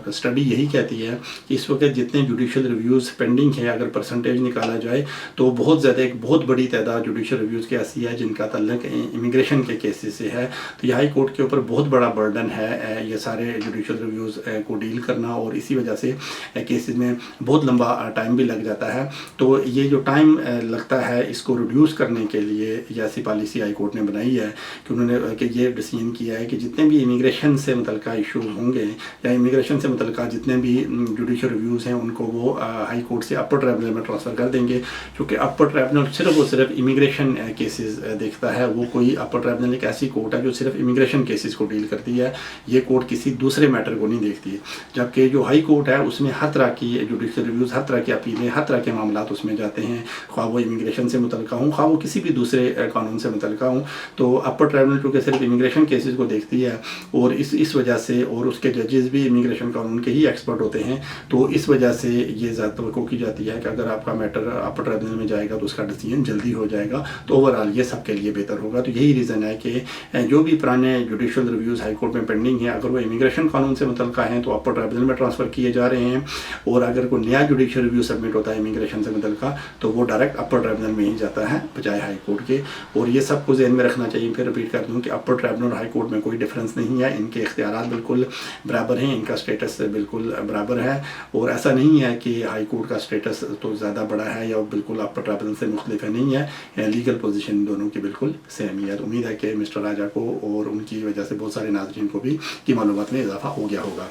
اسٹڈی یہی کہتی ہے کہ اس وقت جتنے جوڈیشل ریویوز پینڈنگ ہیں اگر پرسنٹیج نکالا جائے تو بہت زیادہ ایک بہت بڑی تعداد جوڈیشل ریویوز کی ایسی ہے جن کا का तल्लक इमिग्रेशन के केसेस से है, तो ये हाई कोर्ट के ऊपर बहुत बड़ा बर्डन है ये सारे जुडिशल रिव्यूज़ को डील करना, और इसी वजह से केसेस में बहुत लंबा टाइम भी लग जाता है। तो ये जो टाइम लगता है इसको रिड्यूस करने के लिए ये ऐसी पॉलिसी हाई कोर्ट ने बनाई है कि उन्होंने कि ये डिसीजन किया है कि जितने भी इमिग्रेशन से मुतल्लिक़ इशूज़ होंगे या इमिग्रेशन से मुतल्लिक़ जितने भी जुडिशल रिव्यूज़ हैं उनको वो हाई कोर्ट से अपर ट्राइब्यूनल में ट्रांसफ़र कर देंगे, क्योंकि अपर ट्राइब्यूनल सिर्फ और सिर्फ इमिग्रेशन केसेस देखता है। वो कोई अपर ट्राइब्यूनल एक ऐसी कोर्ट है जो सिर्फ इमिग्रेशन केसेस को डील करती है, ये कोर्ट किसी दूसरे मैटर को नहीं देखती है। जबकि जो हाई कोर्ट है उसमें हर तरह की जुडिशल रिव्यूज़, हर तरह की अपीलें, हर तरह के मामला उसमें जाते हैं, ख्वाह वो इमिग्रेशन से मुतल्लिक़ हों, ख्वाह वो किसी भी दूसरे कानून से मुतल्लिक़ हों। तो अपर ट्राइब्यूनल चूँकि सिर्फ इमिग्रेशन केसेस को देखती है और इस वजह से, और उसके जजेस भी इमिग्रेशन कानून के ही एक्सपर्ट होते हैं, तो इस वजह से ये ज़्यादा तवक्को की जाती है कि अगर आपका मैटर अपर ट्राइब्यूनल में जाएगा तो उसका डिसीजन जल्दी हो जाएगा, तो ओवरऑल ये सबके लिए बेहतर होगा। तो यही रीज़न है कि जो भी पुराने जुडिशल रिव्यूज़ हाई कोर्ट में पेंडिंग है, अगर वो इमिग्रेशन कानून से मुतल्लिक़ हैं तो अपर ट्राइब्यूनल में ट्रांसफ़र किए जा रहे हैं, और अगर कोई नया जुडिशल रिव्यू सबमिट होता है इमिग्रेशन से मुतल्लिक़ तो वो डायरेक्ट अपर ट्राइब्यूनल में ही जाता है बजाय हाई कोर्ट के। और ये सबको ज़हन में रखना चाहिए। फिर रिपीट कर दूँ कि अपर ट्राइब्यूनल और हाई कोर्ट में कोई डिफरेंस नहीं है, इनके इख्तियारात बिल्कुल बराबर हैं, इनका स्टेटस बिल्कुल बराबर है, और ऐसा नहीं है कि हाई कोर्ट का स्टेटस तो ज़्यादा बड़ा है या बिल्कुल अपर ट्राइब्यूनल से मुख्तलिफ है, नहीं है। लीगल पोजीशन दोनों की बिल्कुल सेम ही है। तो उम्मीद है कि मिस्टर राजा को और उनकी वजह से बहुत सारे नाज़रीन को भी की मालूमात में इजाफा हो गया होगा।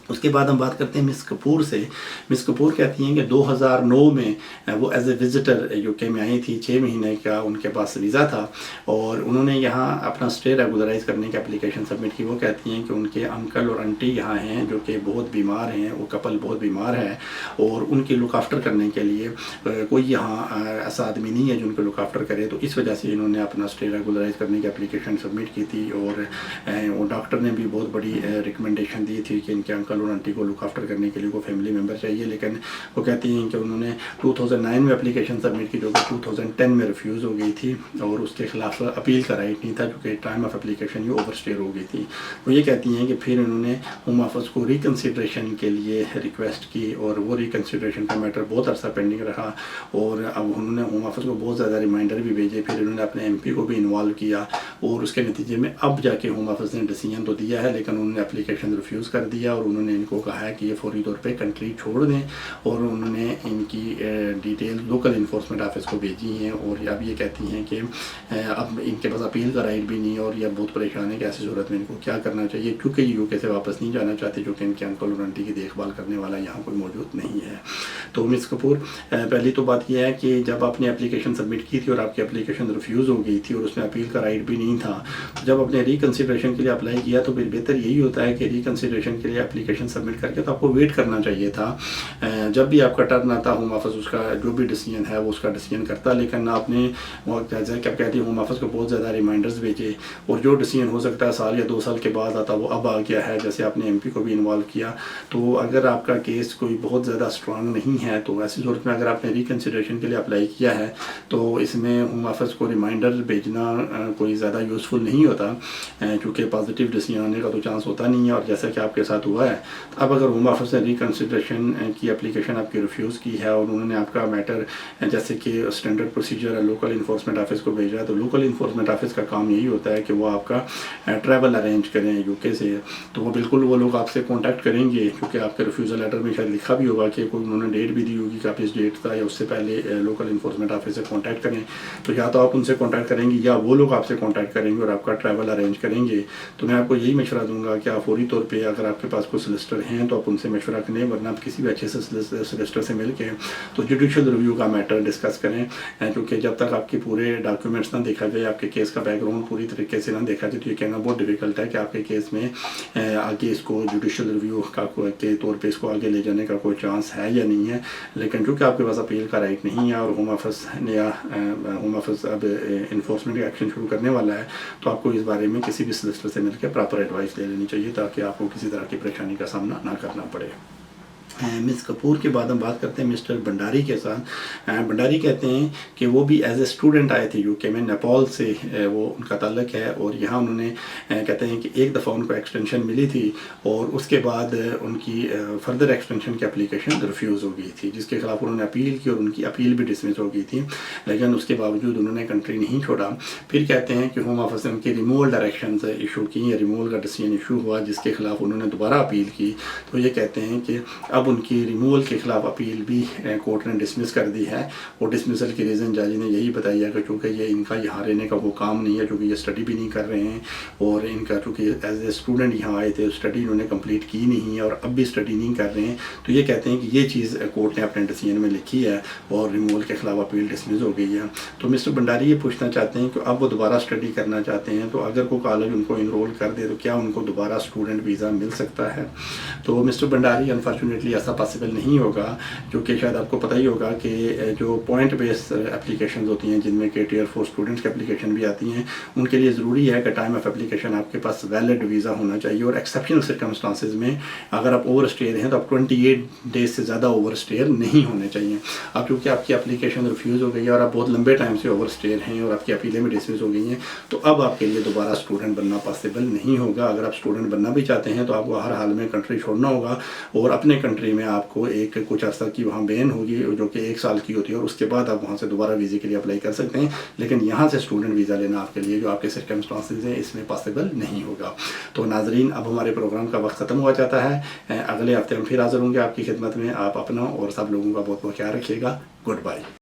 उसके बाद हम बात करते हैं मिस कपूर से। मिस कपूर कहती हैं कि 2009 में वो एज ए विज़िटर यूके में आई थी, 6 महीने का उनके पास वीज़ा था, और उन्होंने यहाँ अपना स्टे रेगुलराइज करने की एप्लीकेशन सबमिट की। वो कहती हैं कि उनके अंकल और आंटी यहाँ हैं जो कि बहुत बीमार हैं, वो कपल बहुत बीमार है, और उनकी लुक आफ्टर करने के लिए कोई यहाँ ऐसा आदमी नहीं है जो उनको लुक आफ्टर करे। तो इस वजह से इन्होंने अपना स्टे रेगुलराइज करने की एप्लीकेशन सबमिट की थी, और डॉक्टर ने भी बहुत बड़ी रिकमेंडेशन दी थी कि इनके अंकल और आंटी को लुक आफ्टर करने के लिए कोई फैमिली मेम्बर चाहिए। लेकिन वो कहती हैं कि उन्होंने 2009 में एप्लीकेशन सबमिट की, जो कि 2010 में रिफ्यूज़ हो गई थी, और उसके खिलाफ अपील का राइट नहीं था क्योंकि time of application he overstay हो गई थी। वो ये कहती हैं कि फिर उन्होंने होम ऑफिस को रिकन्सिड्रेशन के लिए रिक्वेस्ट की, और वो रिकन्सिड्रेशन का मैटर बहुत अर्सा पेंडिंग रहा, और अब उन्होंने होम ऑफिस को बहुत ज़्यादा रिमाइंडर भी भेजे, फिर उन्होंने अपने MP को भी इन्वॉल्व किया, और उसके नतीजे में अब जाके होम ऑफिस ने डिसीजन तो दिया है, लेकिन उन्होंने एप्लीकेशन रिफ्यूज़ कर दिया, और उन्होंने इनको कहा है कि ये फौरी तौर पे कंट्री छोड़ दें, और उन्होंने इनकी डिटेल लोकल इन्फोर्समेंट ऑफिस को भेजी हैं। और अब ये कहती हैं कि अब इनके पास अपील का राइट भी नहीं है, और ये बहुत परेशान है कि ऐसी सूरत में इनको क्या करना चाहिए, क्योंकि ये यूके से वापस नहीं जाना चाहते, क्योंकि इनके अंकल और आंटी की देखभाल करने वाला यहाँ कोई मौजूद नहीं है। तो मिस कपूर, पहली तो बात यह है कि जब आपने एप्लीकेशन सबमिट की थी और आपकी एप्लीकेशन रिफ्यूज़ हो गई थी और उसमें अपील का राइट भी नहीं था, तो जब आपने रिकन्सिडरेशन के लिए अप्लाई किया तो फिर बेहतर यही होता है कि रिकन्सिडरेशन के लिए एप्लीकेशन सबमिट करके तो आपको वेट करना चाहिए था। जब भी आपका टर्न आता होम ऑफिस उसका जो भी डिसीजन है वो उसका डिसीजन करता, लेकिन आपने जैसे क्या कहती है होम ऑफिस को बहुत ज़्यादा रिमाइंडर्स भेजे, और जो डिसीजन हो सकता है साल या 2 साल के बाद आता वो अब आ गया है। जैसे आपने MP को भी इन्वॉल्व किया, तो अगर आपका केस कोई बहुत ज़्यादा स्ट्रांग नहीं है तो ऐसी सूरत में अगर आपने रिकन्सिडरेशन के लिए अप्लाई किया है तो इसमें होम ऑफिस को रिमाइंडर भेजना कोई ज़्यादा यूज़फुल नहीं होता, क्योंकि पॉजिटिव डिसीजन आने का तो चांस होता नहीं है। और जैसा कि आपके साथ हुआ है, अब अगर होम ऑफिस ने रिकन्सिडरेशन की एप्लीकेशन आपकी रिफ्यूज़ की है और उन्होंने आपका मैटर जैसे कि स्टैंडर्ड प्रोसीजर है लोकल इन्फोर्समेंट ऑफिस को भेजा है, तो लोकल इन्फोर्समेंट ऑफिस का काम यही होता है कि वो आपका ट्रैवल अरेंज करें यूके से। तो वो बिल्कुल वो लोग आपसे कॉन्टैक्ट करेंगे, क्योंकि आपके रिफ्यूज़ल लेटर में शायद लिखा भी होगा कि कोई उन्होंने डेट भी दी होगी कि आप इस डेट था या उससे पहले लोकल इन्फोर्समेंट ऑफिस से कॉन्टैक्ट करें। तो या तो आप उनसे कॉन्टैक्ट करेंगे या वो लोग आपसे कॉन्टैक्ट करेंगे और आपका ट्रैवल अरेंज करेंगे। तो मैं आपको यही मशवरा दूंगा कि आप फौरी तौर पे अगर आपके पास कोई सोलिसिटर हैं तो आप उनसे मशवरा करें, वरना आप किसी भी अच्छे से सोलिसिटर से मिल के तो जुडिशल रिव्यू का मैटर डिस्कस करें, क्योंकि जब तक आपके पूरे डॉक्यूमेंट्स ना देखा जाए, आपके केस का बैकग्राउंड पूरी तरीके से ना देखा जाए, तो ये कहना बहुत डिफिकल्ट है कि आपके केस में आगे इसको जुडिशल रिव्यू का के तौर पे इसको आगे ले जाने का कोई चांस है या नहीं है। लेकिन चूँकि आपके पास अपील का राइट नहीं है और होम ऑफिस ने होम ऑफिस अब इन्फोर्समेंट का एक्शन शुरू करने वाला है, तो आपको इस बारे में किसी भी सोलिसिटर से मिलकर प्रॉपर एडवाइस ले लेनी चाहिए, ताकि आपको किसी तरह की परेशानी का सामना ना करना पड़े। मिस कपूर के बाद हम बात करते हैं मिस्टर भंडारी के साथ। भंडारी कहते हैं कि वो भी एज ए स्टूडेंट आए थे यूके में, नेपाल से वो उनका ताल्लुक है, और यहाँ उन्होंने कहते हैं कि एक दफ़ा उनको एक्सटेंशन मिली थी और उसके बाद उनकी फर्दर एक्सटेंशन की एप्लीकेशन रिफ्यूज़ हो गई थी, जिसके खिलाफ उन्होंने अपील की और उनकी अपील भी डिसमिस हो गई थी, लेकिन उसके बावजूद उन्होंने कंट्री नहीं छोड़ा। फिर कहते हैं कि होम ऑफिस ने उनकी रिमूवल डायरेक्शन इशू की, रिमूवल का डिसीजन इशू हुआ, जिसके खिलाफ उन्होंने दोबारा अपील की। तो ये कहते हैं कि अब उनकी रिमूवल के ख़िलाफ़ अपील भी कोर्ट ने डिसमिस कर दी है, और डिसमिसल की रीज़न जज ने यही बताई है कि चूँकि ये इनका यहाँ रहने का वो काम नहीं है, चूँकि ये स्टडी भी नहीं कर रहे हैं, और इनका चूँकि एज ए स्टूडेंट यहाँ आए थे, स्टडी इन्होंने कंप्लीट की नहीं है और अब भी स्टडी नहीं कर रहे हैं। तो ये कहते हैं कि ये चीज़ कोर्ट ने अपने डिसीजन में लिखी है और रिमूवल के ख़िलाफ़ अपील डिसमिस हो गई है। तो मिस्टर भंडारी ये पूछना चाहते हैं कि अब वो दोबारा स्टडी करना चाहते हैं, तो अगर कोई कॉलेज उनको इनरोल कर दे तो क्या उनको दोबारा स्टूडेंट वीज़ा मिल सकता है? तो मिस्टर भंडारी अनफॉर्चुनेटली ऐसा पॉसिबल नहीं होगा, क्योंकि शायद आपको पता ही होगा कि जो पॉइंट बेस्ड एप्लीकेशन होती हैं, जिनमें के टियर 4 स्टूडेंट्स की एप्लीकेशन भी आती हैं, उनके लिए ज़रूरी है कि टाइम ऑफ एप्लीकेशन आपके पास वैलिड वीज़ा होना चाहिए, और एक्सेप्शनल सर्कमस्टांसिस में अगर आप ओवर स्टेयर हैं तो आप 28 डेज से ज़्यादा ओवर स्टेयर नहीं होने चाहिए। अब क्योंकि आपकी एप्लीकेशन रिफ्यूज़ हो गई है और आप बहुत लंबे टाइम से ओवर स्टेयर हैं और आपकी अपीलें भी डिसमिस हो गई हैं, तो अब आपके लिए दोबारा स्टूडेंट बनना पॉसिबल नहीं होगा। अगर आप स्टूडेंट बनना भी चाहते हैं तो आपको हर हाल में कंट्री छोड़ना होगा, और अपने कंट्री में आपको एक कुछ अर्सा की वहाँ बैन होगी जो कि 1 साल की होती है, और उसके बाद आप वहाँ से दोबारा वीज़े के लिए अप्लाई कर सकते हैं, लेकिन यहाँ से स्टूडेंट वीज़ा लेना आपके लिए जो आपके सर्कमस्टांसेस हैं इसमें पॉसिबल नहीं होगा। तो नाजरीन, अब हमारे प्रोग्राम का वक्त ख़त्म हुआ जाता है। अगले हफ्ते हम फिर हाज़िर होंगे आपकी खिदमत में। आप अपना और सब लोगों का बहुत बहुत ख्याल रखिएगा। Good bye.